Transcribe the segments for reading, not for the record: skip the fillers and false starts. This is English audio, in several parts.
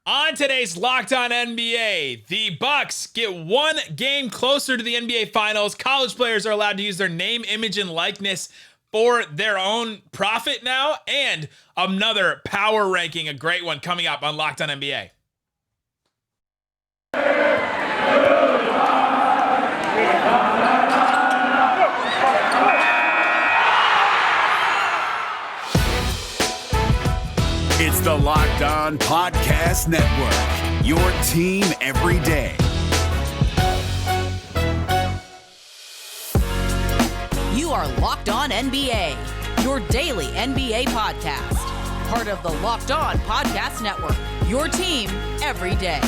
On today's Locked On NBA, the Bucks get one game closer to the NBA Finals. College players are allowed to use their name, image, and likeness for their own profit now. And another power ranking, a great one coming up on Locked On NBA. It's the Locked On Podcast Network, your team every day. You are Locked On NBA, your daily NBA podcast. Part of the Locked On Podcast Network, your team every day.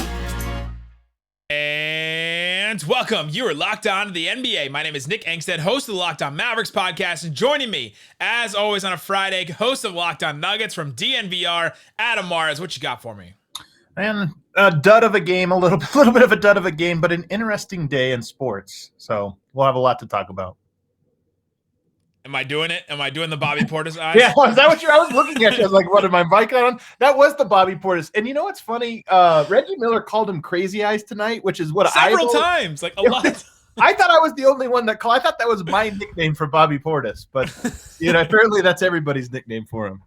And welcome. You are Locked On to the NBA. My name is Nick Angstadt, host of the Locked On Mavericks podcast. And joining me, as always on a Friday, host of Locked On Nuggets from DNVR, Adam Mares. What you got for me? And a dud of a game, a little bit of a dud of a game, but an interesting day in sports. So we'll have a lot to talk about. Am I doing it? Am I doing the Bobby Portis eyes? Yeah, is that what I was looking at? You? I was like, what, am I mic on? That was the Bobby Portis. And you know what's funny? Reggie Miller called him Crazy Eyes tonight, which is what several times, like a lot. I thought I was the only one that called. I thought that was my nickname for Bobby Portis, but apparently that's everybody's nickname for him.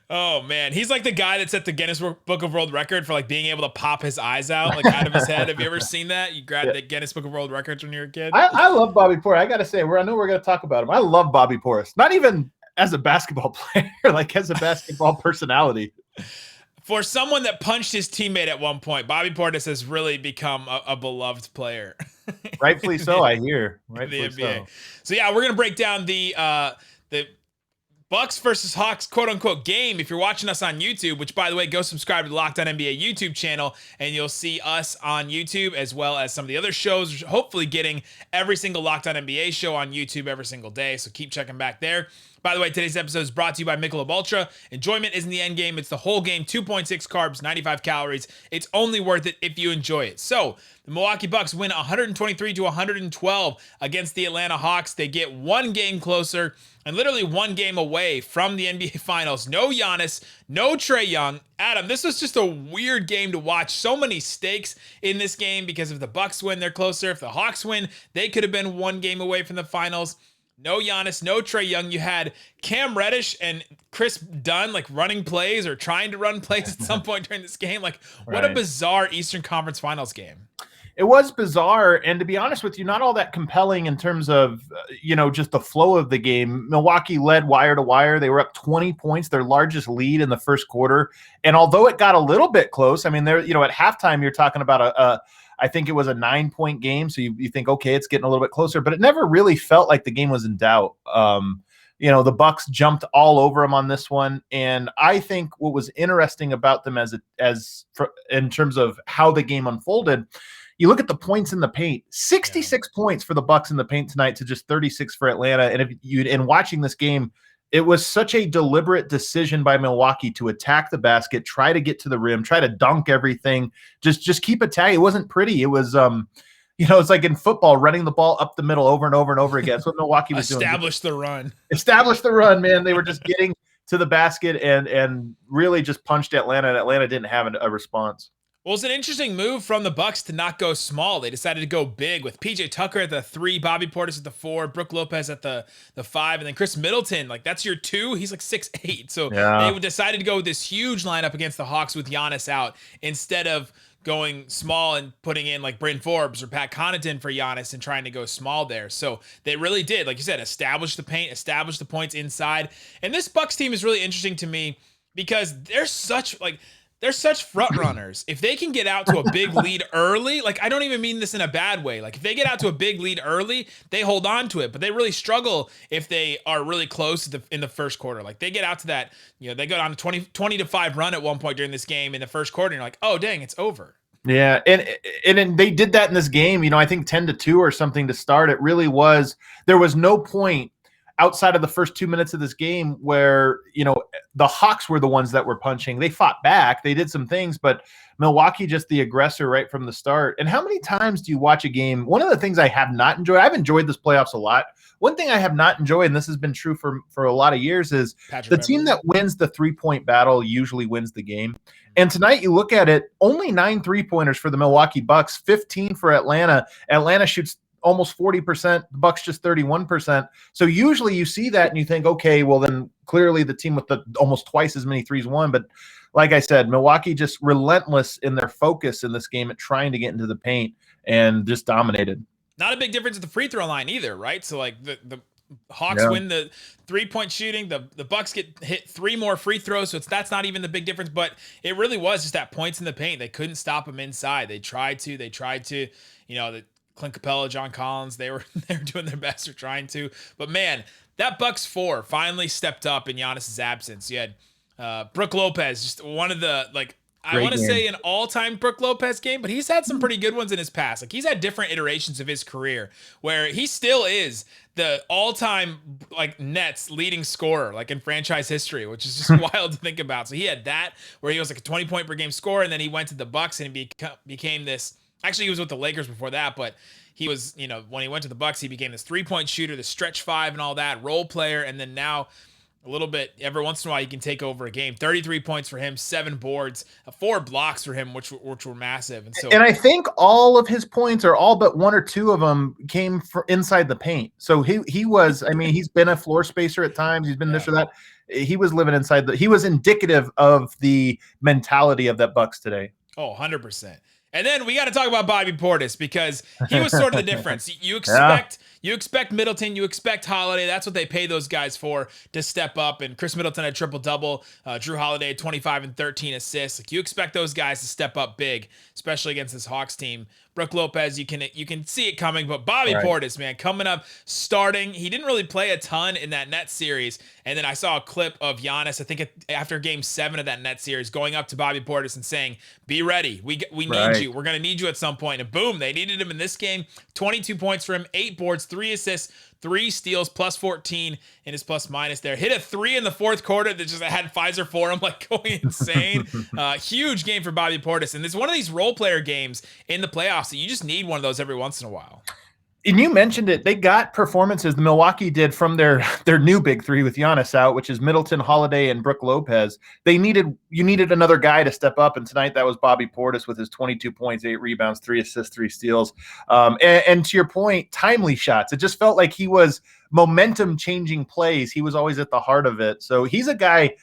Oh man, he's like the guy that's at the Guinness Book of World Record for like being able to pop his eyes out like out of his head. Have you ever seen that? You grabbed the Guinness Book of World Records when you were a kid. I love Bobby Portis. I gotta say, I know we're gonna talk about him. I love Bobby Portis. Not even as a basketball player, like as a basketball personality. For someone that punched his teammate at one point, Bobby Portis has really become a beloved player. Rightfully so, I hear. Rightfully the NBA. so. So yeah, we're gonna break down the Bucks versus Hawks quote-unquote game. If you're watching us on YouTube, which by the way, go subscribe to the Locked On NBA YouTube channel and you'll see us on YouTube as well as some of the other shows, hopefully getting every single Locked On NBA show on YouTube every single day. So keep checking back there. By the way, today's episode is brought to you by Michelob Ultra. Enjoyment isn't the end game. It's the whole game. 2.6 carbs, 95 calories. It's only worth it if you enjoy it. So the Milwaukee Bucks win 123-112 against the Atlanta Hawks. They get one game closer and literally one game away from the NBA Finals. No Giannis, no Trae Young. Adam, this was just a weird game to watch. So many stakes in this game because if the Bucks win, they're closer. If the Hawks win, they could have been one game away from the finals. No Giannis, no Trae Young. You had Cam Reddish and Chris Dunn like running plays or trying to run plays at some point during this game. Like, what a bizarre Eastern Conference Finals game. It was bizarre, and to be honest with you, not all that compelling in terms of, just the flow of the game. Milwaukee led wire to wire. They were up 20 points, their largest lead in the first quarter. And although it got a little bit close, I mean, at halftime, you're talking about I think it was a 9-point game. So you think, okay, it's getting a little bit closer, but it never really felt like the game was in doubt. The Bucks jumped all over them on this one. And I think what was interesting about them in terms of how the game unfolded, you look at the points in the paint, 66 points for the Bucks in the paint tonight to just 36 for Atlanta. And in watching this game, it was such a deliberate decision by Milwaukee to attack the basket, try to get to the rim, try to dunk everything, just keep attacking. It wasn't pretty. It was, it's like in football, running the ball up the middle over and over and over again. That's what Milwaukee was doing. Establish the run, man. They were just getting to the basket and really just punched Atlanta, and Atlanta didn't have a response. Well, it's an interesting move from the Bucks to not go small. They decided to go big with PJ Tucker at the 3, Bobby Portis at the 4, Brook Lopez at the 5, and then Chris Middleton. Like, that's your 2. He's like 6'8". So They decided to go with this huge lineup against the Hawks with Giannis out instead of going small and putting in like Bryn Forbes or Pat Connaughton for Giannis and trying to go small there. So they really did, like you said, establish the paint, establish the points inside. And this Bucks team is really interesting to me because they're such front runners. If they can get out to a big lead early, like I don't even mean this in a bad way. Like if they get out to a big lead early, they hold on to it, but they really struggle if they are really close in the first quarter. Like they get out to that, they go down to 20-5 run at one point during this game in the first quarter. And you're like, oh dang, it's over. Yeah. And they did that in this game, I think 10-2 or something to start. It really was, there was no point outside of the first 2 minutes of this game where, the Hawks were the ones that were punching. They fought back. They did some things, but Milwaukee just the aggressor right from the start. And how many times do you watch a game? One of the things I have not enjoyed, I've enjoyed this playoffs a lot. One thing I have not enjoyed, and this has been true for a lot of years, is the team that wins the 3-point battle usually wins the game. And tonight you look at it, only 9 3-pointers for the Milwaukee Bucks, 15 for Atlanta. Atlanta shoots almost 40%, the Bucks just 31%. So usually you see that and you think, okay, well then clearly the team with the almost twice as many threes won. But like I said, Milwaukee just relentless in their focus in this game at trying to get into the paint and just dominated. Not a big difference at the free throw line either, right? So like the Hawks win the 3-point shooting. The Bucks get hit 3 more free throws, so that's not even the big difference. But it really was just that points in the paint. They couldn't stop them inside. They tried to. The Clint Capella, John Collins, they were doing their best or trying to. But man, that Bucks 4 finally stepped up in Giannis's absence. You had Brook Lopez, just one of the I want to say an all-time Brook Lopez game, but he's had some pretty good ones in his past. Like he's had different iterations of his career where he still is the all-time Nets leading scorer in franchise history, which is just wild to think about. So he had that where he was like a 20-point per game scorer, and then he went to the Bucks and he became this. Actually, he was with the Lakers before that, but he was, when he went to the Bucks, he became this 3-point shooter, the stretch 5 and all that, role player, and then now a little bit, every once in a while, he can take over a game. 33 points for him, 7 boards, 4 blocks for him, which were massive. And I think all of his points, or all but 1 or 2 of them, came from inside the paint. So he was, he's been a floor spacer at times. He's been this or that. He was living inside he was indicative of the mentality of that Bucks today. Oh, 100%. And then we got to talk about Bobby Portis because he was sort of the difference. You expect Middleton, you expect Holiday. That's what they pay those guys for, to step up. And Chris Middleton had triple-double. Drew Holiday 25 and 13 assists. You expect those guys to step up big, especially against this Hawks team. Brook Lopez, you can see it coming, but Bobby Portis, man, coming up, starting. He didn't really play a ton in that Nets series, and then I saw a clip of Giannis, I think after Game 7 of that Nets series, going up to Bobby Portis and saying, "Be ready, we need you. We're gonna need you at some point." And boom, they needed him in this game. 22 points for him, 8 boards, 3 assists, 3 steals, plus 14 in his plus minus there. Hit a 3 in the fourth quarter that just had Pfizer for him, going insane. Huge game for Bobby Portis. And it's one of these role player games in the playoffs that you just need one of those every once in a while. And you mentioned it. They got performances. The Milwaukee did from their new big 3 with Giannis out, which is Middleton, Holiday, and Brook Lopez. You needed another guy to step up, and tonight that was Bobby Portis with his 22 points, 8 rebounds, 3 assists, 3 steals. And to your point, timely shots. It just felt like he was momentum-changing plays. He was always at the heart of it. So he's a guy.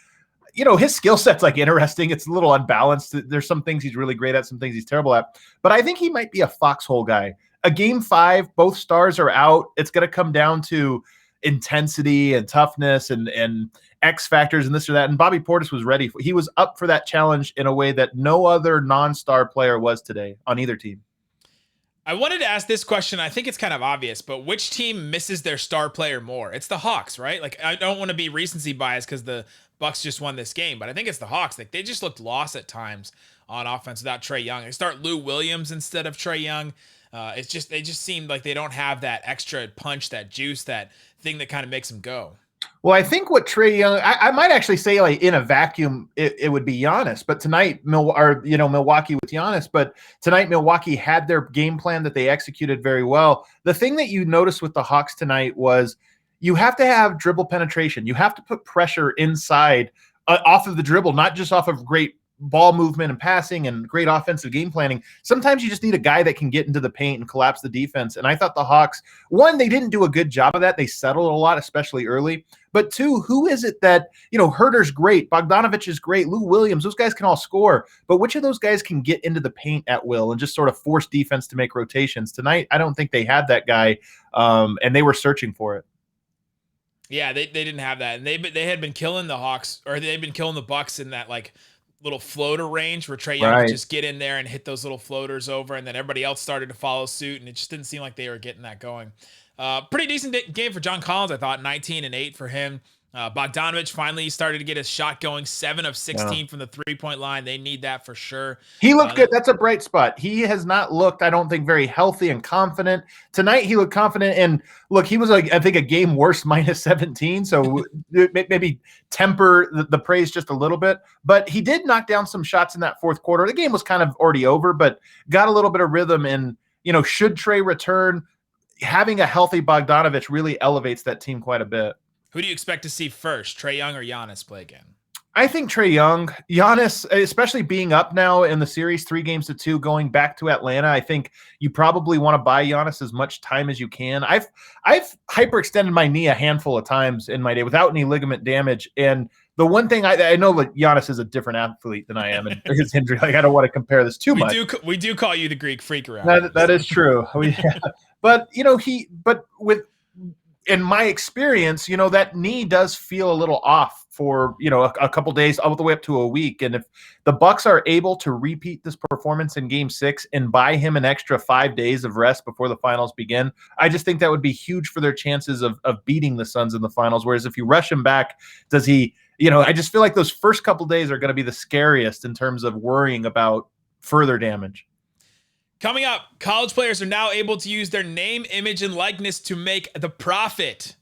His skill set's interesting. It's a little unbalanced. There's some things he's really great at, some things he's terrible at. But I think he might be a foxhole guy. A Game 5, both stars are out. It's going to come down to intensity and toughness and X factors and this or that. And Bobby Portis was ready. He was up for that challenge in a way that no other non-star player was today on either team. I wanted to ask this question. I think it's kind of obvious, but which team misses their star player more? It's the Hawks, right? I don't want to be recency biased because the Bucks just won this game, but I think it's the Hawks. They just looked lost at times on offense without Trae Young. They start Lou Williams instead of Trae Young. They just seem like they don't have that extra punch, that juice, that thing that kind of makes them go. Well, I think what Trae Young, I might actually say in a vacuum, it would be Giannis. But tonight, Milwaukee with Giannis. But tonight, Milwaukee had their game plan that they executed very well. The thing that you noticed with the Hawks tonight was you have to have dribble penetration. You have to put pressure inside off of the dribble, not just off of great ball movement and passing and great offensive game planning. Sometimes you just need a guy that can get into the paint and collapse the defense. And I thought the Hawks, 1, they didn't do a good job of that. They settled a lot, especially early. But 2, who is it that, Herter's great, Bogdanovich is great, Lou Williams, those guys can all score. But which of those guys can get into the paint at will and just sort of force defense to make rotations? Tonight, I don't think they had that guy, and they were searching for it. Yeah, they didn't have that. And they had been killing the Hawks, or they'd been killing the Bucks in that little floater range where Trae Young would just get in there and hit those little floaters over, and then everybody else started to follow suit, and it just didn't seem like they were getting that going. Pretty decent game for John Collins, I thought. 19 and 8 for him. Bogdanovich finally started to get his shot going, 7 of 16 from the 3-point line. They need that for sure. He looked good. That's a bright spot. He has not looked, I don't think, very healthy and confident. Tonight, he looked confident. And look, he was, I think, a game worse minus 17. So maybe temper the praise just a little bit. But he did knock down some shots in that fourth quarter. The game was kind of already over, but got a little bit of rhythm. And, should Trae return, having a healthy Bogdanovich really elevates that team quite a bit. Who do you expect to see first, Trae Young or Giannis play again? I think Trae Young. Giannis, especially being up now in the series 3-2, going back to Atlanta, I think you probably want to buy Giannis as much time as you can. I've hyperextended my knee a handful of times in my day without any ligament damage. And the one thing I know that Giannis is a different athlete than I am, and his injury, like I don't want to compare this too much. We do call you the Greek freak around. That is true. But in my experience, that knee does feel a little off for, a couple days all the way up to a week. And if the Bucks are able to repeat this performance in game 6 and buy him an extra 5 days of rest before the finals begin, I just think that would be huge for their chances of beating the Suns in the finals. Whereas if you rush him back, does he, I just feel like those first couple days are going to be the scariest in terms of worrying about further damage. Coming up, college players are now able to use their name, image, and likeness to make the profit.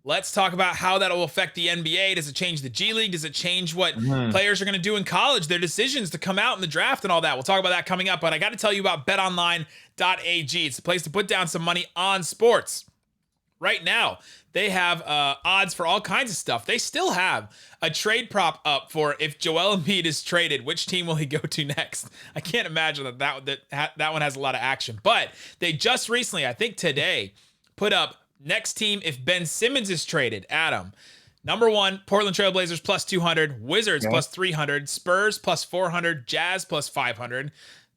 Let's talk about how that will affect the NBA. Does it change the G League? Does it change what players are going to do in college, their decisions to come out in the draft and all that? We'll talk about that coming up, but I got to tell you about betonline.ag. It's a place to put down some money on sports. Right now, they have odds for all kinds of stuff. They still have a trade prop up for if Joel Embiid is traded, which team will he go to next? I can't imagine that one has a lot of action. But they just recently, I think today, put up next team if Ben Simmons is traded. Adam, number 1, Portland Trail Blazers plus 200, Wizards plus 300, Spurs plus 400, Jazz plus 500,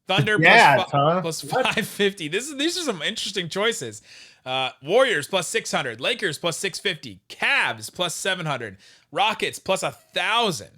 Thunder plus 550. These are some interesting choices. Warriors plus 600, Lakers plus 650, Cavs plus 700, Rockets plus 1,000.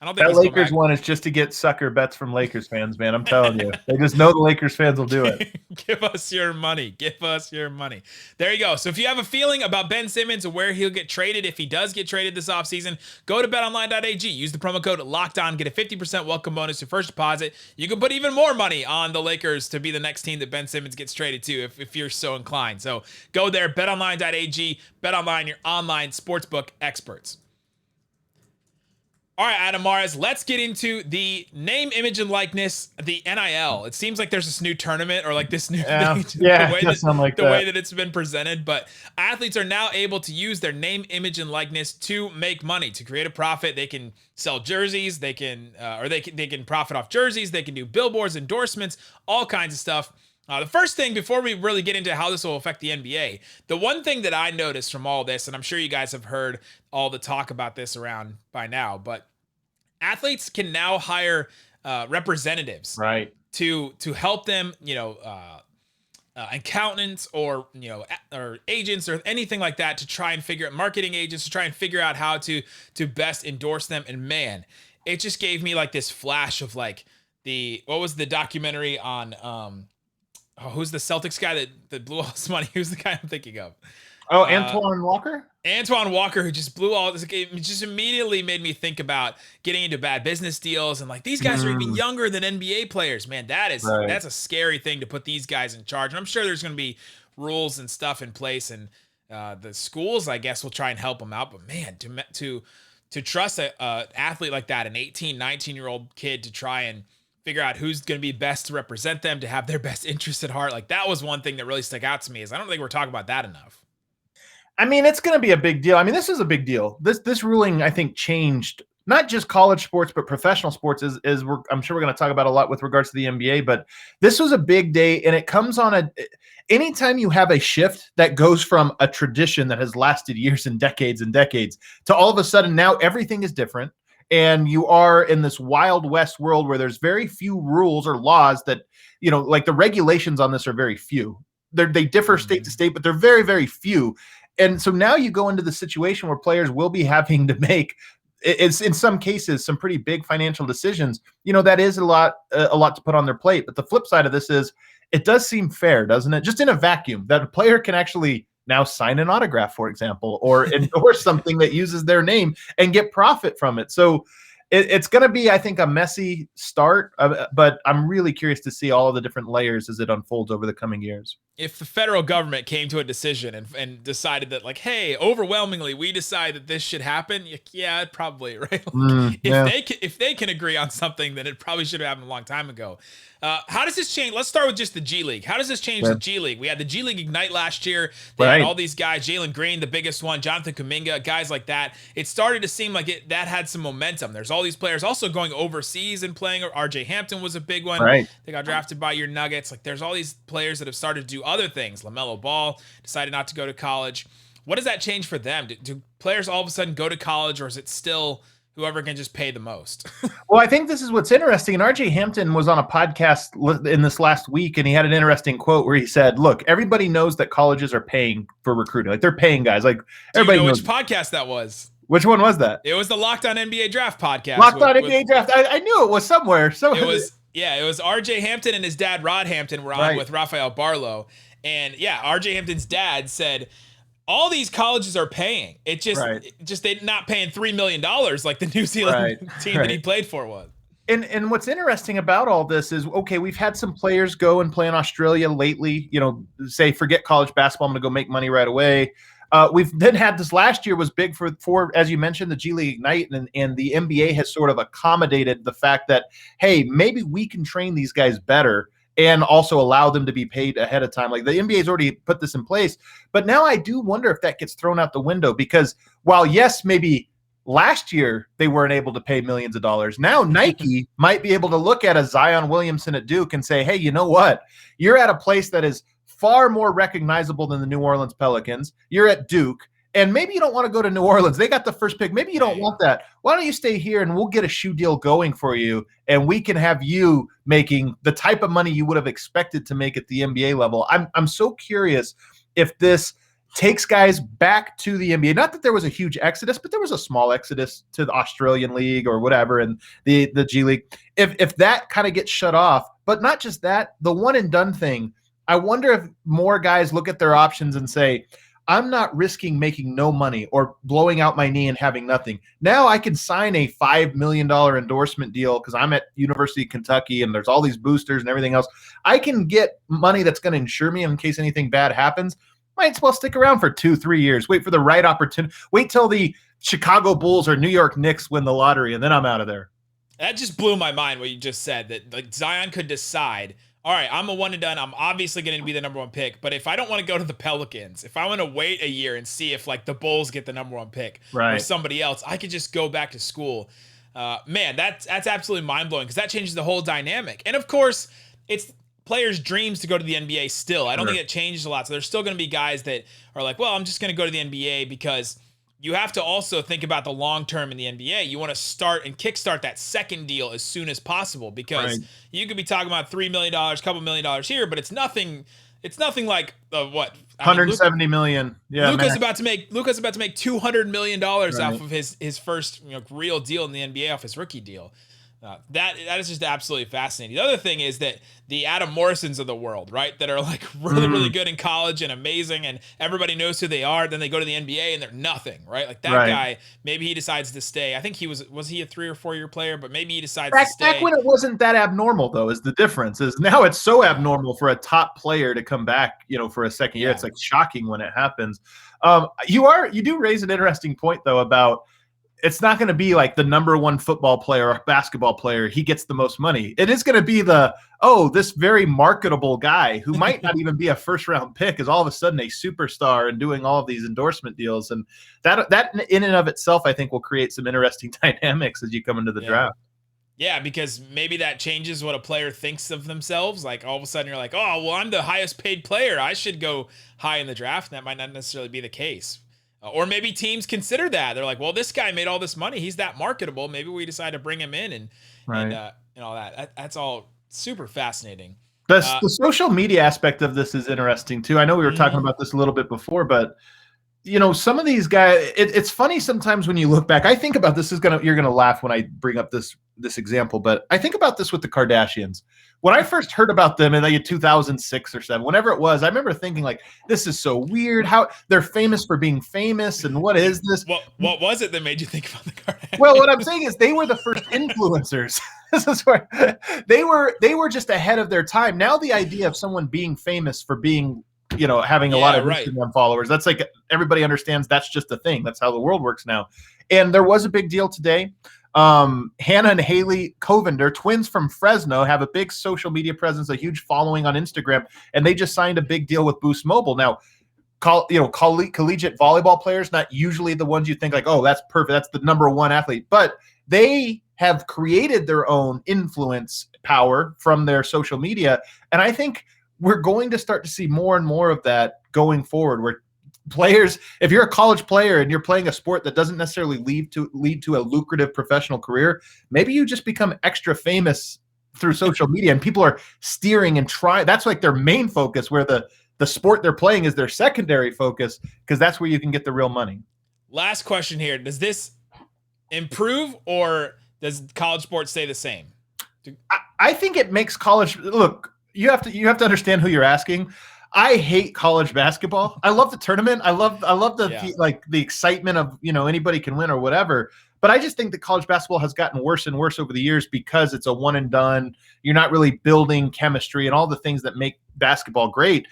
I don't think that Lakers one is just to get sucker bets from Lakers fans, man. I'm telling you, they just know the Lakers fans will do it. Give us your money. Give us your money. There you go. So if you have a feeling about Ben Simmons and where he'll get traded, if he does get traded this offseason, go to betonline.ag. Use the promo code LOCKEDON. Get a 50% welcome bonus to first deposit. You can put even more money on the Lakers to be the next team that Ben Simmons gets traded to if you're so inclined. So go there, betonline.ag. BetOnline, your online sportsbook experts. All right, Adam Mares, let's get into the name, image, and likeness, the NIL. It seems like there's this new tournament or like this new thing, the way that it's been presented. But athletes are now able to use their name, image, and likeness to make money, to create a profit. They can sell jerseys, they can profit off jerseys, they can do billboards, endorsements, all kinds of stuff. The first thing, before we really get into how this will affect the NBA, the one thing that I noticed from all this, and I'm sure you guys have heard all the talk about this around by now, but athletes can now hire representatives, right, to help them, accountants or agents or anything like that, to try and figure out, marketing agents to try and figure out how to best endorse them. And man, it just gave me like this flash of like what was the documentary on who's the Celtics guy that blew all this money? Who's the guy I'm thinking of? Oh, Antoine Walker? Antoine Walker, who just blew all this. It just immediately made me think about getting into bad business deals. And like, these guys are even younger than NBA players. Man, that's a scary thing to put these guys in charge. And I'm sure there's going to be rules and stuff in place. And the schools, I guess, will try and help them out. But man, to trust an athlete like that, an 18, 19-year-old kid, to try and figure out who's going to be best to represent them, to have their best interest at heart. Like, that was one thing that really stuck out to me, is I don't think we're talking about that enough. I mean, it's going to be a big deal. I mean, this is a big deal. This ruling, I think, changed not just college sports, but professional sports, I'm sure we're going to talk about a lot with regards to the NBA, but this was a big day, and it comes on anytime you have a shift that goes from a tradition that has lasted years and decades to all of a sudden now everything is different. And you are in this Wild West world where there's very few rules or laws that, like the regulations on this are very few. They differ state to state, but they're very, very few. And so now you go into the situation where players will be having to make, it's in some cases, some pretty big financial decisions. That is a lot to put on their plate. But the flip side of this is, it does seem fair, doesn't it? Just in a vacuum, that a player can actually now sign an autograph, for example, or endorse something that uses their name and get profit from it. So it's going to be, I think, a messy start, but I'm really curious to see all of the different layers as it unfolds over the coming years. If the federal government came to a decision and decided that, like, hey, overwhelmingly, we decide that this should happen, yeah, probably, right? Like, if they can agree on something, then it probably should have happened a long time ago. How does this change? Let's start with just the G League. How does this change the G League? We had the G League Ignite last year. They had all these guys, Jalen Green, the biggest one, Jonathan Kuminga, guys like that. It started to seem like that had some momentum. There's all these players also going overseas and playing. RJ Hampton was a big one. They got drafted by your Nuggets. Like, there's all these players that have started to do other things. LaMelo Ball decided not to go to college. What does that change for them? Do players all of a sudden go to college, or is it still whoever can just pay the most? Well, I think this is what's interesting. And RJ Hampton was on a podcast in this last week, and he had an interesting quote where he said, look, everybody knows that colleges are paying for recruiting. Like, they're paying guys. Like, everybody knows. Which podcast that was? Which one was that? It was the Locked On NBA Draft podcast. Locked On NBA Draft. I knew it was somewhere. So it was RJ Hampton and his dad, Rod Hampton, were on with Rafael Barlow. And RJ Hampton's dad said, all these colleges are paying. It just they're not paying $3 million like the New Zealand team that he played for was. And what's interesting about all this is, okay, we've had some players go and play in Australia lately, say, forget college basketball, I'm going to go make money right away. We've then had this last year was big for, as you mentioned, the G League Ignite, and the NBA has sort of accommodated the fact that, hey, maybe we can train these guys better and also allow them to be paid ahead of time. Like, the NBA's already put this in place, but now I do wonder if that gets thrown out the window, because while, yes, maybe last year they weren't able to pay millions of dollars, now Nike might be able to look at a Zion Williamson at Duke and say, hey, you know what? You're at a place that is far more recognizable than the New Orleans Pelicans. You're at Duke. And maybe you don't want to go to New Orleans. They got the first pick. Maybe you don't want that. Why don't you stay here and we'll get a shoe deal going for you, and we can have you making the type of money you would have expected to make at the NBA level. I'm so curious if this takes guys back to the NBA. Not that there was a huge exodus, but there was a small exodus to the Australian League or whatever, and the G League. If that kind of gets shut off, but not just that, the one and done thing, I wonder if more guys look at their options and say, I'm not risking making no money or blowing out my knee and having nothing. Now I can sign a $5 million endorsement deal because I'm at University of Kentucky and there's all these boosters and everything else. I can get money that's going to insure me in case anything bad happens. Might as well stick around for 2-3 years. Wait for the right opportunity. Wait till the Chicago Bulls or New York Knicks win the lottery, and then I'm out of there. That just blew my mind what you just said, that like Zion could decide, all right, I'm a one and done. I'm obviously going to be the number one pick. But if I don't want to go to the Pelicans, if I want to wait a year and see if like the Bulls get the number one pick or somebody else, I could just go back to school. Man, that's absolutely mind blowing, because that changes the whole dynamic. And of course, it's players' dreams to go to the NBA still. I don't think it changes a lot. So there's still going to be guys that are like, well, I'm just going to go to the NBA, because you have to also think about the long term in the NBA. You want to start and kickstart that second deal as soon as possible, because you could be talking about $3 million, couple $1 million here, but it's nothing. It's nothing like what 170 million. Yeah, Luka's about to make $200 million off of his first real deal in the NBA off his rookie deal. That is just absolutely fascinating. The other thing is that the Adam Morrisons of the world, right, that are like really good in college and amazing, and everybody knows who they are. Then they go to the NBA and they're nothing, right? Like that guy, maybe he decides to stay. I think he was he a 3 or 4 year player, but maybe he decides to stay. Back when it wasn't that abnormal, though, is the difference. Is now it's so abnormal for a top player to come back, for a second year. It's like shocking when it happens. You do raise an interesting point, though, about it's not going to be like the number one football player or basketball player. He gets the most money. It is going to be this very marketable guy who might not even be a first round pick is all of a sudden a superstar and doing all of these endorsement deals. And that in and of itself, I think, will create some interesting dynamics as you come into the draft. Yeah, because maybe that changes what a player thinks of themselves. Like all of a sudden you're like, oh, well, I'm the highest paid player. I should go high in the draft. And that might not necessarily be the case. Or maybe teams consider that. They're like, well, this guy made all this money. He's that marketable. Maybe we decide to bring him in and all that. That's all super fascinating. The social media aspect of this is interesting too. I know we were talking about this a little bit before, but some of these guys, it's funny sometimes when you look back. I think about this you're gonna laugh when I bring up this this example, but I think about this with the Kardashians. When I first heard about them in like 2006 or 7, whenever it was, I remember thinking like, this is so weird. How they're famous for being famous, and what is this? What was it that made you think about the Kardashians? Well, what I'm saying is they were the first influencers. This is where they were just ahead of their time. Now the idea of someone being famous for being, having a lot of Instagram followers, that's like everybody understands that's just a thing. That's how the world works now. And there was a big deal today. Hannah and Haley Covender, twins from Fresno, have a big social media presence, a huge following on Instagram, and they just signed a big deal with Boost Mobile. Now, collegiate volleyball players, not usually the ones you think like, oh, that's perfect, that's the number one athlete, but they have created their own influence power from their social media. And I think we're going to start to see more and more of that going forward, where players, if you're a college player and you're playing a sport that doesn't necessarily lead to a lucrative professional career, maybe you just become extra famous through social media, and people are steering and trying. That's like their main focus, where the sport they're playing is their secondary focus, because that's where you can get the real money. Last question here. Does this improve, or does college sports stay the same? I think it makes college look. You have to understand who you're asking. I hate college basketball. I love the tournament. I love the excitement of anybody can win or whatever. But I just think that college basketball has gotten worse and worse over the years because it's a one and done. You're not really building chemistry and all the things that make basketball great.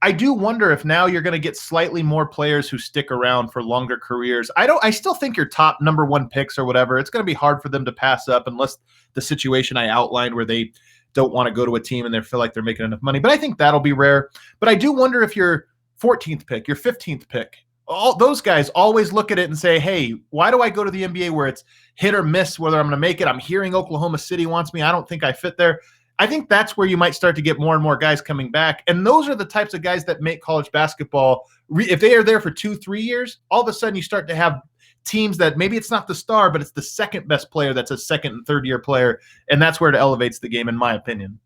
I do wonder if now you're going to get slightly more players who stick around for longer careers. I still think your top number one picks or whatever, it's going to be hard for them to pass up unless the situation I outlined where they don't want to go to a team and they feel like they're making enough money. But I think that'll be rare. But I do wonder if your 14th pick, your 15th pick, all those guys always look at it and say, hey, why do I go to the NBA where it's hit or miss whether I'm going to make it? I'm hearing Oklahoma City wants me. I don't think I fit there. I think that's where you might start to get more and more guys coming back. And those are the types of guys that make college basketball. If they are there for 2-3 years, all of a sudden you start to have teams that maybe it's not the star, but it's the second best player that's a second and third year player. And that's where it elevates the game, in my opinion.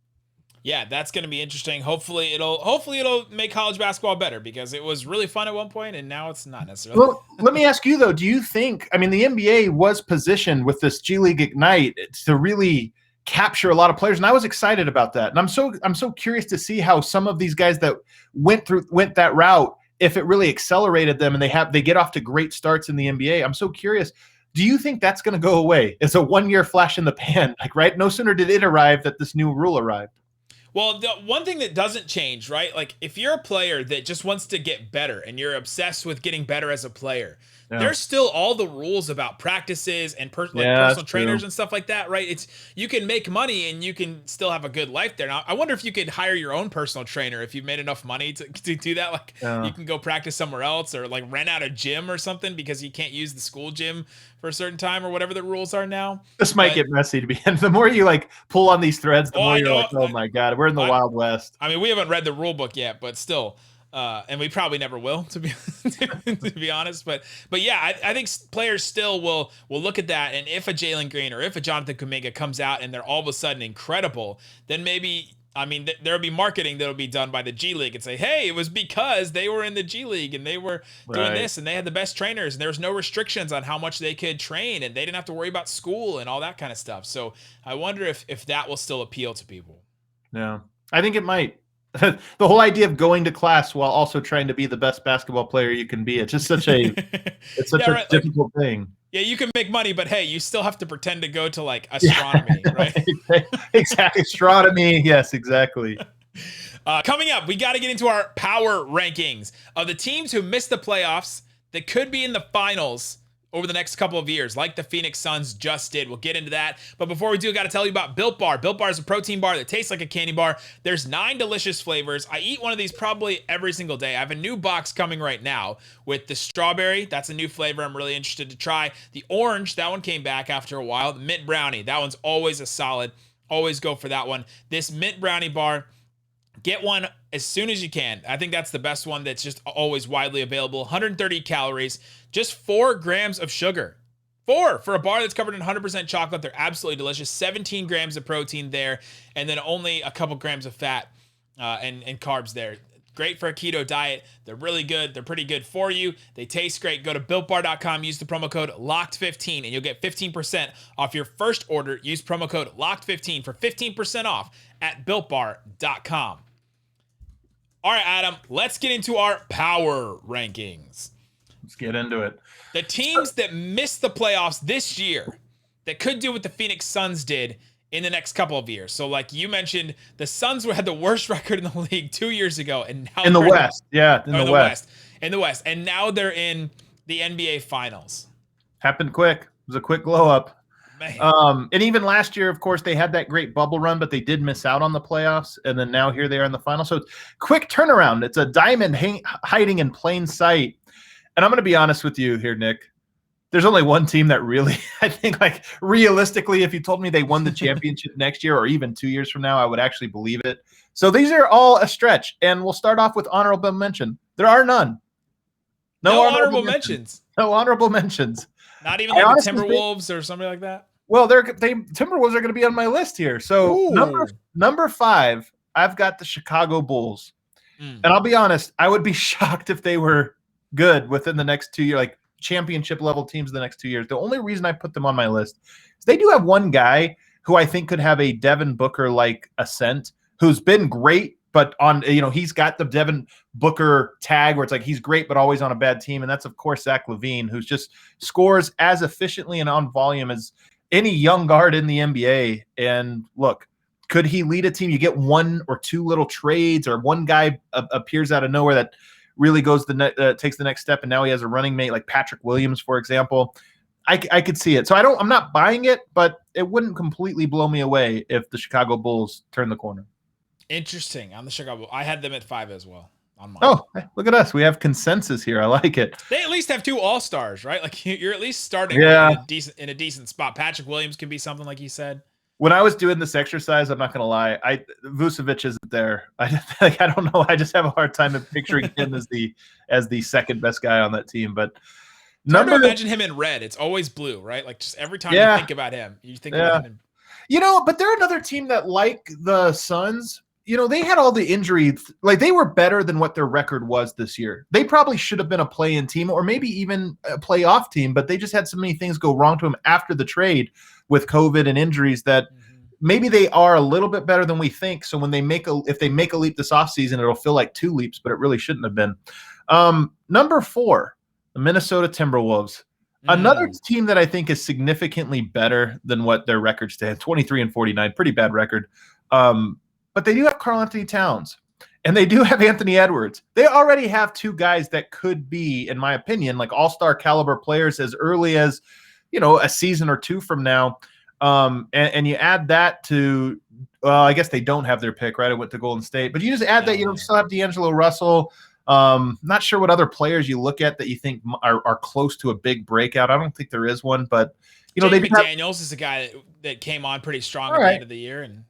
Yeah, that's going to be interesting. Hopefully it'll make college basketball better, because it was really fun at one point and now it's not necessarily. Well, let me ask you though, do you think, the NBA was positioned with this G League Ignite to really capture a lot of players, and I was excited about that. And I'm so curious to see how some of these guys that went that route, if it really accelerated them and they get off to great starts in the NBA. I'm so curious. Do you think that's going to go away? It's a 1-year flash in the pan, right? No sooner did it arrive that this new rule arrived. Well, the one thing that doesn't change, right? Like if you're a player that just wants to get better and you're obsessed with getting better as a player, there's still all the rules about practices and personal trainers and stuff like that, right? You can make money and you can still have a good life there. Now, I wonder if you could hire your own personal trainer if you've made enough money to do that. Like you can go practice somewhere else, or like rent out a gym or something because you can't use the school gym for a certain time or whatever the rules are now. This might get messy to be. And the more you pull on these threads, the more you're like, oh my God, we're in the Wild West. We haven't read the rule book yet, but still. And we probably never will, to be honest. But yeah, I think players still will look at that, and if a Jalen Green or if a Jonathan Kuminga comes out and they're all of a sudden incredible, then maybe there'll be marketing that'll be done by the G League and say, hey, it was because they were in the G League and they were doing this and they had the best trainers and there was no restrictions on how much they could train and they didn't have to worry about school and all that kind of stuff. So I wonder if that will still appeal to people. Yeah, I think it might. The whole idea of going to class while also trying to be the best basketball player you can be, it's just such a difficult thing. Yeah, you can make money, but hey, you still have to pretend to go to like astronomy, right? Exactly. Astronomy. Yes, exactly. Coming up, we got to get into our power rankings of the teams who missed the playoffs that could be in the finals over the next couple of years, like the Phoenix Suns just did. We'll get into that. But before we do, I got to tell you about Built Bar. Built Bar is a protein bar that tastes like a candy bar. There's 9 delicious flavors. I eat one of these probably every single day. I have a new box coming right now with the strawberry. That's a new flavor I'm really interested to try. The orange, that one came back after a while. The mint brownie, that one's always a solid. Always go for that one. This mint brownie bar, get one as soon as you can. I think that's the best one that's just always widely available. 130 calories, just 4 grams of sugar. 4 for a bar that's covered in 100% chocolate. They're absolutely delicious. 17 grams of protein there, and then only a couple grams of fat and carbs there. great for a keto diet. They're really good. They're pretty good for you. They taste great. Go to BuiltBar.com. Use the promo code LOCKED15 and you'll get 15% off your first order. Use promo code LOCKED15 for 15% off at BuiltBar.com. All right, Adam, let's get into our power rankings. Let's get into it. The teams that missed the playoffs this year that could do what the Phoenix Suns did in the next couple of years. So like you mentioned, the Suns had the worst record in the league 2 years ago. And now in the West. In the West. In the West. And now they're in the NBA Finals. Happened quick. It was a quick glow up. Man. And even last year, of course, they had that great bubble run, but they did miss out on the playoffs. And then now here they are in the final. So it's quick turnaround. It's a diamond hiding in plain sight. And I'm going to be honest with you here, Nick. There's only one team that really, I think, like realistically, if you told me they won the championship next year or even 2 years from now, I would actually believe it. So these are all a stretch. And we'll start off with honorable mention. There are none. No honorable mentions. No honorable mentions. Not even like the Timberwolves or something like that? Well, Timberwolves are going to be on my list here. So number 5, I've got the Chicago Bulls. And I'll be honest, I would be shocked if they were good within the next 2 years, like championship level teams the next 2 years. The only reason I put them on my list is they do have one guy who I think could have a Devin Booker like ascent, who's been great, but on, he's got the Devin Booker tag where it's like he's great but always on a bad team, and that's of course Zach LaVine, who's just scores as efficiently and on volume as any young guard in the NBA. And look, could he lead a team? You get one or two little trades, or one guy appears out of nowhere that really goes takes the next step, and now he has a running mate like Patrick Williams, for example. I could see it. So I'm not buying it, but it wouldn't completely blow me away if the Chicago Bulls turn the corner. Interesting. On the Chicago, I had them at 5 as well on mine. Oh, look at us. We have consensus here. I like it. They at least have 2 all-stars, right? Like you're at least starting in a decent spot. Patrick Williams can be something like he said. When I was doing this exercise, I'm not going to lie, Vucevic isn't there. I don't know. I just have a hard time picturing him as the second best guy on that team. But imagine him in red. It's always blue, right? Like just every time you think about him, you think about him. But they're another team that, like the Suns, they had all the injuries. Like they were better than what their record was this year. They probably should have been a play-in team or maybe even a playoff team, but they just had so many things go wrong to them after the trade with COVID and injuries that maybe they are a little bit better than we think. So when if they make a leap this offseason, it'll feel like 2 leaps, but it really shouldn't have been. Number 4, the Minnesota Timberwolves. Another team that I think is significantly better than what their record stands, 23-49, pretty bad record. But they do have Karl-Anthony Towns, and they do have Anthony Edwards. They already have 2 guys that could be, in my opinion, like all-star caliber players as early as, a season or 2 from now. And you add that to, I guess they don't have their pick, right? It went to Golden State. But you just add that, you still have D'Angelo Russell. Not sure what other players you look at that you think are close to a big breakout. I don't think there is one, but McDaniels is a guy that came on pretty strong at the end of the year, and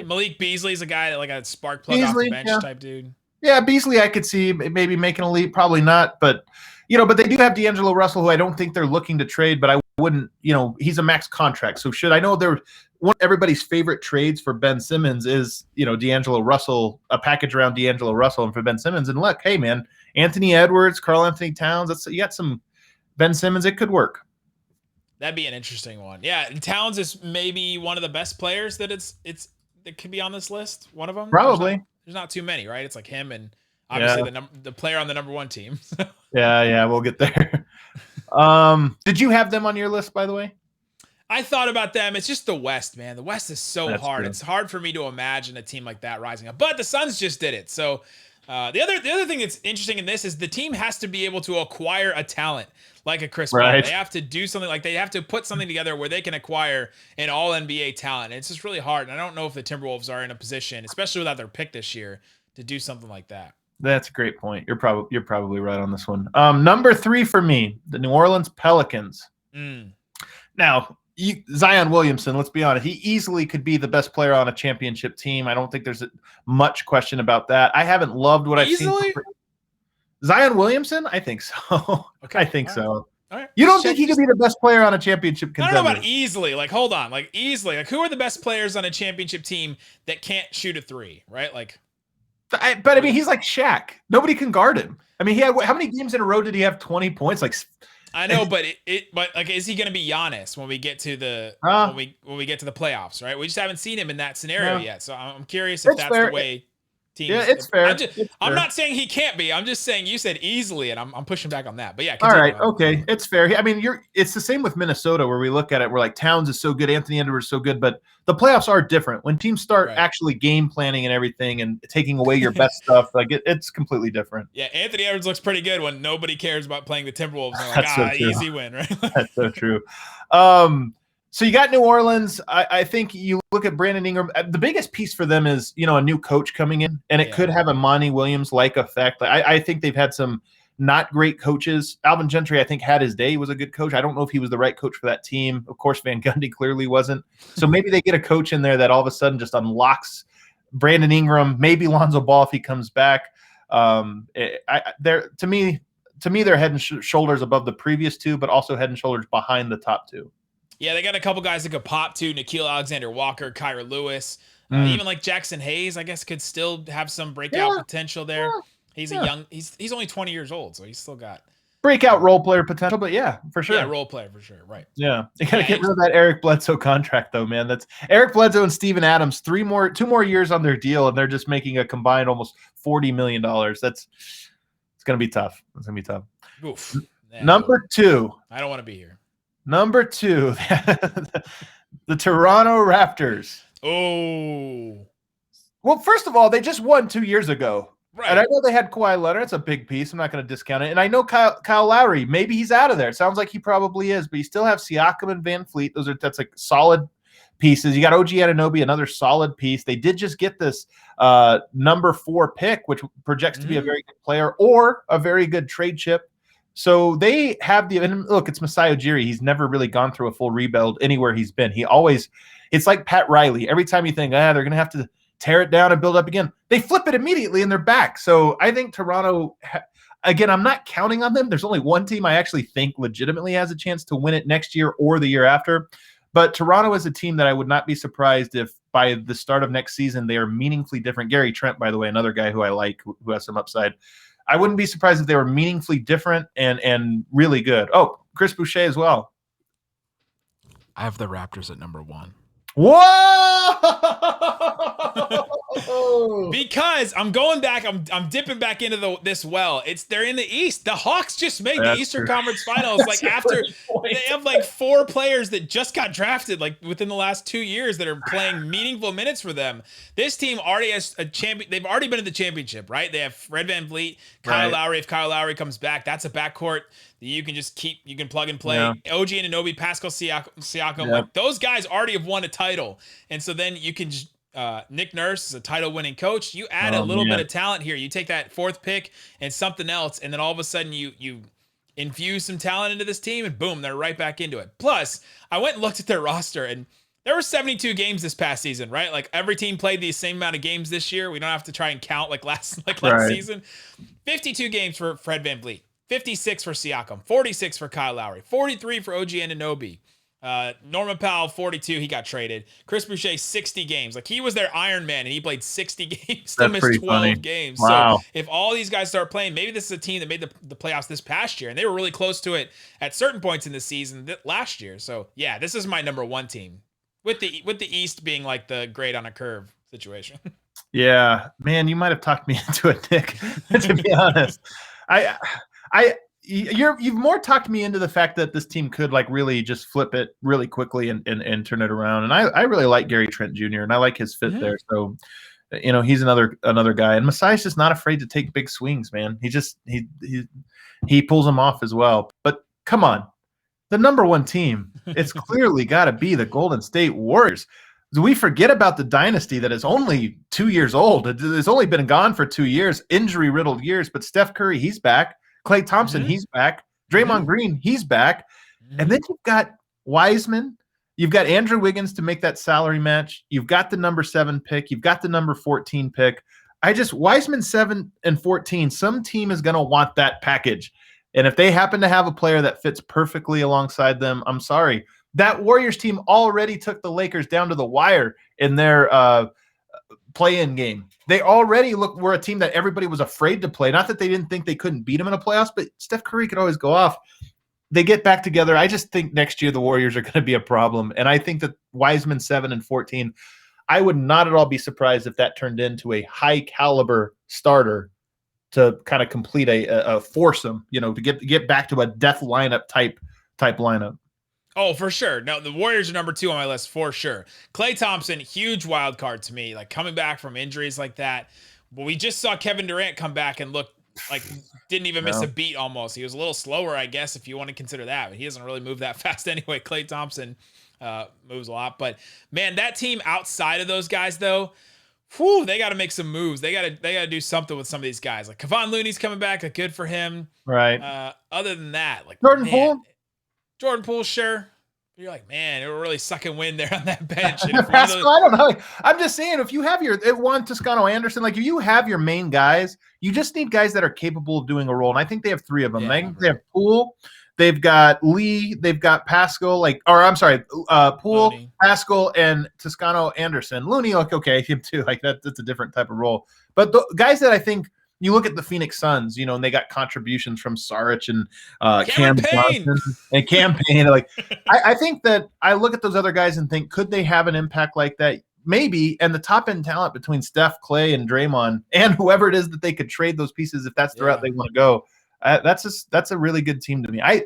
Malik Beasley is a guy that like a spark plug off the bench type dude. Yeah, Beasley I could see maybe making a leap, probably not, but but they do have D'Angelo Russell, who I don't think they're looking to trade, but I wouldn't, he's a max contract. So I know one of everybody's favorite trades for Ben Simmons is, D'Angelo Russell, a package around D'Angelo Russell and for Ben Simmons. And look, hey man, Anthony Edwards, Karl-Anthony Towns, you got some Ben Simmons, it could work. That'd be an interesting one. Yeah, Towns is maybe one of the best players that that could be on this list. One of them, probably. There's not too many, right? It's like him and obviously the player on the number 1 team. Yeah, we'll get there. Did you have them on your list, by the way? I thought about them. It's just the West, man. The West is so hard. True. It's hard for me to imagine a team like that rising up. But the Suns just did it. So the other thing that's interesting in this is the team has to be able to acquire a talent like a Chris Paul. They have to do something like they have to put something together where they can acquire an all NBA talent. And it's just really hard. And I don't know if the Timberwolves are in a position, especially without their pick this year, to do something like that. That's a great point. You're probably right on this one. Number 3 for me, the New Orleans Pelicans. Now, Zion Williamson, let's be honest, he easily could be the best player on a championship team. I don't think there's much question about that. I haven't loved what I've seen. Zion Williamson? I think so. Okay. I think so. All right. You don't think he could be the best player on a championship contender? I don't know about easily. Like, hold on. Like, easily. Like, who are the best players on a championship team that can't shoot a 3, right? Like, But I mean, he's like Shaq. Nobody can guard him. I mean, how many games in a row did he have 20 points? Like, I know, but like, is he going to be Giannis when we get to the when we get to the playoffs? Right, we just haven't seen him in that scenario yet. So I'm curious if that's fair. the way. Teams. Yeah, it's fair. I'm not saying he can't be. I'm just saying you said easily, and I'm pushing back on that. But yeah, all right, okay, it's fair. I mean, it's the same with Minnesota, where we look at it, we're like, Towns is so good, Anthony Edwards is so good, but the playoffs are different. When teams start actually game planning and everything, and taking away your best stuff, like it's completely different. Yeah, Anthony Edwards looks pretty good when nobody cares about playing the Timberwolves. They're like, so easy win, right? That's so true. So you got New Orleans. I think you look at Brandon Ingram. The biggest piece for them is, a new coach coming in, and it could have a Monty Williams-like effect. I think they've had some not great coaches. Alvin Gentry, I think, had his day. He was a good coach. I don't know if he was the right coach for that team. Of course, Van Gundy clearly wasn't. So maybe they get a coach in there that all of a sudden just unlocks Brandon Ingram, maybe Lonzo Ball if he comes back. To me, they're head and shoulders above the previous two, but also head and shoulders behind the top two. Yeah, they got a couple guys that could pop too. Nikhil Alexander-Walker, Kyra Lewis, even like Jackson Hayes, I guess, could still have some breakout potential there. He's he's only 20 years old, so he's still got breakout role player potential. But yeah, for sure, role player for sure, right? Yeah, you gotta get rid of that Eric Bledsoe contract, though, man. That's Eric Bledsoe and Steven Adams. 2 more years on their deal, and they're just making a combined almost $40 million. It's gonna be tough. It's gonna be tough. Oof. Number 2. I don't want to be here. Number 2, the Toronto Raptors. Oh. Well, first of all, they just won 2 years ago. Right. And I know they had Kawhi Leonard. It's a big piece. I'm not going to discount it. And I know Kyle Lowry, maybe he's out of there. It sounds like he probably is, but you still have Siakam and Van Fleet. That's like solid pieces. You got OG Anunoby, another solid piece. They did just get this number 4 pick, which projects to be a very good player or a very good trade chip. So they have and look, it's Masai Ujiri. He's never really gone through a full rebuild anywhere he's been. It's like Pat Riley. Every time you think, they're going to have to tear it down and build up again, they flip it immediately and they're back. So I think Toronto, again, I'm not counting on them. There's only one team I actually think legitimately has a chance to win it next year or the year after. But Toronto is a team that I would not be surprised if by the start of next season, they are meaningfully different. Gary Trent, by the way, another guy who I like, who has some upside. I wouldn't be surprised if they were meaningfully different and really good. Oh, Chris Boucher as well. I have the Raptors at number 1. Whoa! Because I'm going back, I'm dipping back into this well. They're in the East. The Hawks just made the Eastern Conference Finals. Like after they have like 4 players that just got drafted like within the last 2 years that are playing meaningful minutes for them. This team already has a champion. They've already been in the championship, right? They have Fred VanVleet, Kyle Lowry. If Kyle Lowry comes back, that's a backcourt that you can plug and play. OG Anunoby, Pascal Siakam, like those guys already have won a title, and so then you can just. Nick Nurse is a title-winning coach. You add a little bit of talent here. You take that 4th pick and something else, and then all of a sudden you infuse some talent into this team, and boom, they're right back into it. Plus, I went and looked at their roster, and there were 72 games this past season, right? Like every team played the same amount of games this year. We don't have to try and count like last season. 52 games for Fred VanVleet, 56 for Siakam, 46 for Kyle Lowry, 43 for OG Anunoby. Norman Powell, 42, he got traded. Chris Boucher, 60 games. Like he was their Iron Man, and he played 60 games. Still missed 12 games. Wow. So if all these guys start playing, maybe this is a team that made the playoffs this past year, and they were really close to it at certain points in the season last year. So yeah, this is my number 1 team, with the East being like the grade on a curve situation. Yeah, man, you might have talked me into it, Nick. To be honest, You've more talked me into the fact that this team could like really just flip it really quickly and turn it around. And I really like Gary Trent Jr. and I like his fit there. So, he's another guy. And Masai's just not afraid to take big swings, man. He pulls them off as well. But come on, the number 1 team, it's clearly got to be the Golden State Warriors. We forget about the dynasty that is only 2 years old. It's only been gone for 2 years, injury-riddled years. But Steph Curry, he's back. Klay Thompson, he's back. Draymond Green, he's back. And then you've got Wiseman. You've got Andrew Wiggins to make that salary match. You've got the number 7 pick. You've got the number 14 pick. Wiseman 7 and 14, some team is going to want that package. And if they happen to have a player that fits perfectly alongside them, I'm sorry. That Warriors team already took the Lakers down to the wire in their play-in game. They already were a team that everybody was afraid to play. Not that they didn't think they couldn't beat them in the playoffs, but Steph Curry could always go off. They get back together. I just think next year the Warriors are going to be a problem. And I think that Wiseman 7 and 14, I would not at all be surprised if that turned into a high caliber starter to kind of complete a foursome, to get back to a death lineup type lineup. Oh, for sure. No, the Warriors are number 2 on my list for sure. Klay Thompson, huge wild card to me, like coming back from injuries like that. But we just saw Kevin Durant come back and look like didn't even miss a beat almost. He was a little slower, I guess, if you want to consider that. But he doesn't really move that fast anyway. Klay Thompson moves a lot. But, man, that team outside of those guys, though, they got to make some moves. They got to do something with some of these guys. Like Kevon Looney's coming back. Like, good for him. Right. Other than that, like Jordan Poole, sure. You're like, man, it will really suck and win there on that bench. And Pascal, I don't know. I'm just saying, if you have your Juan Toscano Anderson, like if you have your main guys, you just need guys that are capable of doing a role. And I think they have 3 of them. Yeah, They have Poole, they've got Lee, they've got Pascal, Poole, Looney. Pascal, and Toscano Anderson. Looney, okay, him too. Like that's a different type of role. But the guys that I think. You look at the Phoenix Suns, and they got contributions from Saric and Cam Johnson and Cam Payne. Like, I think that I look at those other guys and think, could they have an impact like that? Maybe. And the top end talent between Steph, Clay, and Draymond, and whoever it is that they could trade those pieces if that's the route they want to go. That's a really good team to me. I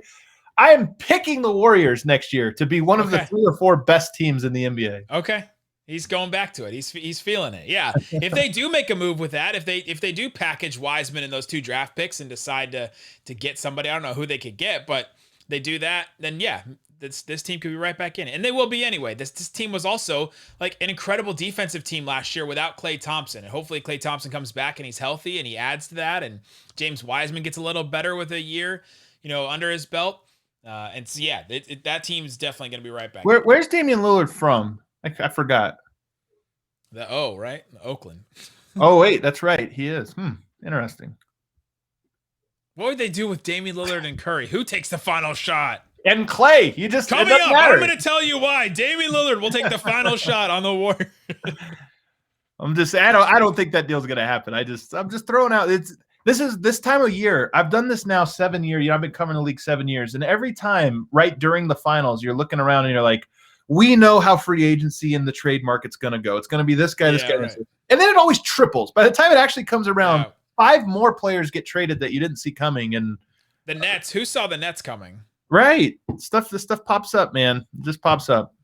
am picking the Warriors next year to be one of the 3 or 4 best teams in the NBA. Okay. He's going back to it. He's feeling it. Yeah. If they do make a move with that, if they do package Wiseman in those 2 draft picks and decide to get somebody, I don't know who they could get, but they do that, then yeah, this team could be right back in it. And they will be anyway. This team was also like an incredible defensive team last year without Klay Thompson. And hopefully Klay Thompson comes back and he's healthy and he adds to that. And James Wiseman gets a little better with a year, under his belt. And so yeah, that team is definitely going to be right back. Where's Damian Lillard from? I forgot. Right? Oakland. Oh, wait, that's right. He is. Interesting. What would they do with Damian Lillard and Curry? Who takes the final shot? And Clay. You just coming up. I'm going to tell you why. Damian Lillard will take the final shot on the Warriors. I don't think that deal's going to happen. I'm just throwing out. This time of year. I've done this now 7 years. I've been covering the league 7 years, and every time, right during the finals, you're looking around and you're like, we know how free agency and the trade market's going to go. It's going to be this guy, this guy. Right. And then it always triples. By the time it actually comes around, 5 more players get traded that you didn't see coming. And the Nets, who saw the Nets coming? Right. This stuff pops up, man. It just pops up.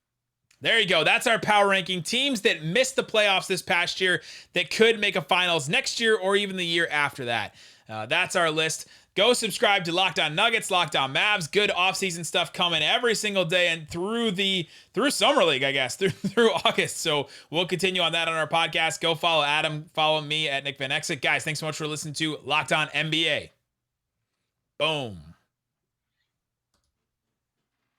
There you go. That's our power ranking. Teams that missed the playoffs this past year that could make a finals next year or even the year after that. That's our list. Go subscribe to Locked On Nuggets, Locked On Mavs. Good offseason stuff coming every single day and through Summer League, I guess, through August. So we'll continue on that on our podcast. Go follow Adam. Follow me at Nick Van Exit. Guys, thanks so much for listening to Locked On NBA. Boom.